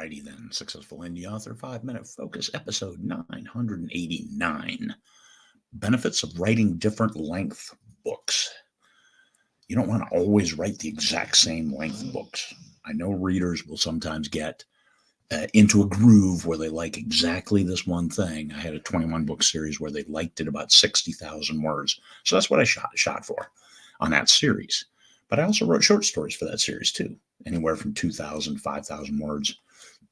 Alrighty then, Successful Indie Author 5-Minute Focus, episode 989. Benefits of writing different length books. You don't want to always write the exact same length books. I know readers will sometimes get into a groove where they like exactly this one thing. I had a 21-book series where they liked it about 60,000 words. So that's what I shot for on that series. But I also wrote short stories for that series too, anywhere from 2,000, 5,000 words.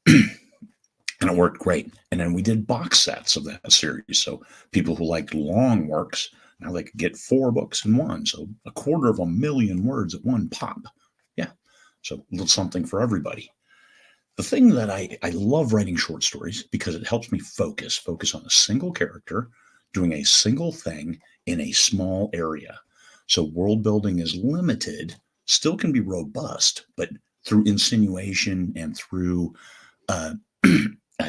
And it worked great. And then we did box sets of that series. So people who liked long works, now they could get 4 books in one. So 250,000 words at one pop. Yeah. So a little something for everybody. The thing that I love writing short stories because it helps me focus on a single character doing a single thing in a small area. So world building is limited, still can be robust, but through insinuation and through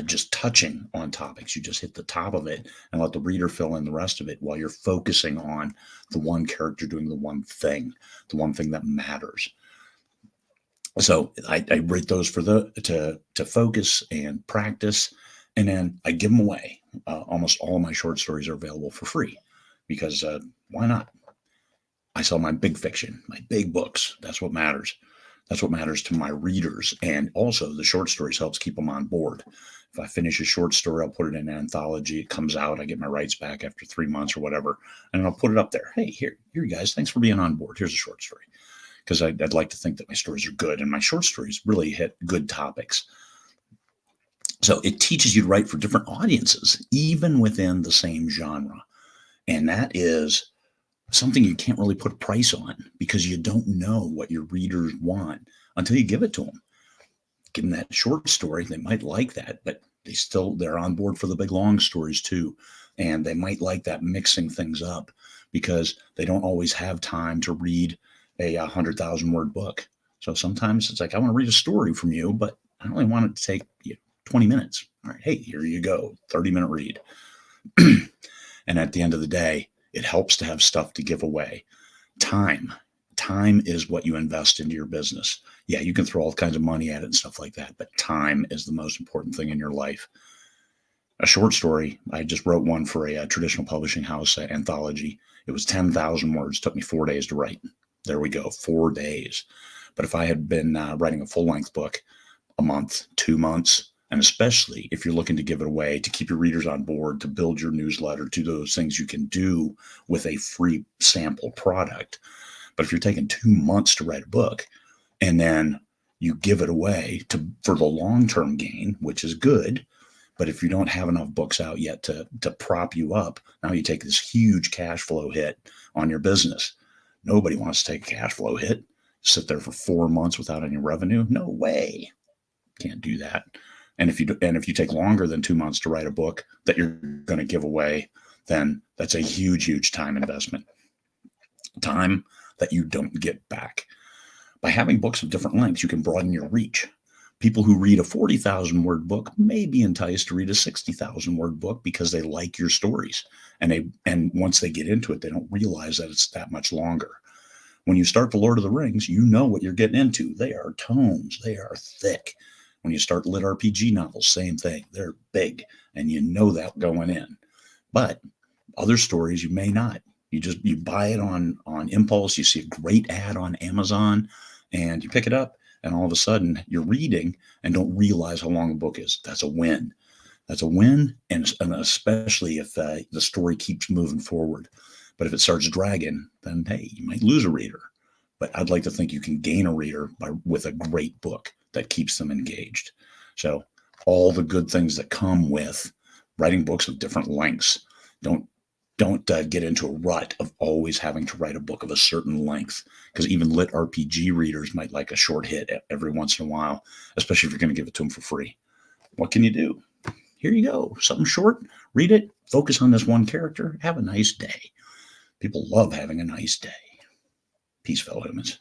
just touching on topics. You just hit the top of it and let the reader fill in the rest of it while you're focusing on the one character doing the one thing that matters. So I rate those for to focus and practice, and then I give them away. Almost all of my short stories are available for free because why not? I sell my big fiction, my big books. That's what matters. That's what matters to my readers. And also the short stories helps keep them on board. If I finish a short story, I'll put it in an anthology. It comes out. I get my rights back after 3 months or whatever. And I'll put it up there. Hey, here you guys. Thanks for being on board. Here's a short story. Because I'd like to think that my stories are good. And my short stories really hit good topics. So it teaches you to write for different audiences, even within the same genre. And that is something you can't really put a price on because you don't know what your readers want until you give it to them. Give them that short story. They might like that, but they're on board for the big long stories too. And they might like that mixing things up because they don't always have time to read a 100,000 word book. So sometimes it's like, I want to read a story from you, but I only want it to take 20 minutes. All right. Hey, here you go. 30-minute read. And at the end of the day, it helps to have stuff to give away. Time is what you invest into your business. Yeah, you can throw all kinds of money at it and stuff like that, but time is the most important thing in your life. A short story, I just wrote one for a traditional publishing house anthology. It was 10,000 words. Took me 4 days to write. There we go, 4 days. But if I had been writing a full-length book, a month, 2 months, and especially if you're looking to give it away, to keep your readers on board, to build your newsletter, to do those things you can do with a free sample product. But if you're taking 2 months to write a book and then you give it away for the long-term gain, which is good, but if you don't have enough books out yet to prop you up, now you take this huge cash flow hit on your business. Nobody wants to take a cash flow hit, sit there for 4 months without any revenue. No way. Can't do that. And if you take longer than 2 months to write a book that you're going to give away, then that's a huge, huge time investment. Time that you don't get back. By having books of different lengths, you can broaden your reach. People who read a 40,000 word book may be enticed to read a 60,000 word book because they like your stories. And once they get into it, they don't realize that it's that much longer. When you start The Lord of the Rings, you know what you're getting into. They are tomes. They are thick. When you start lit RPG novels, same thing. They're big, and you know that going in. But other stories, you may not. You buy it on impulse. You see a great ad on Amazon, and you pick it up, and all of a sudden you're reading and don't realize how long a book is. That's a win. That's a win, and especially if the story keeps moving forward. But if it starts dragging, then hey, you might lose a reader. But I'd like to think you can gain a reader with a great book that keeps them engaged. So all the good things that come with writing books of different lengths. Don't get into a rut of always having to write a book of a certain length, because even lit RPG readers might like a short hit every once in a while, especially if you're going to give it to them for free. What can you do? Here you go. Something short, read it, focus on this one character, have a nice day. People love having a nice day. Peace, fellow humans.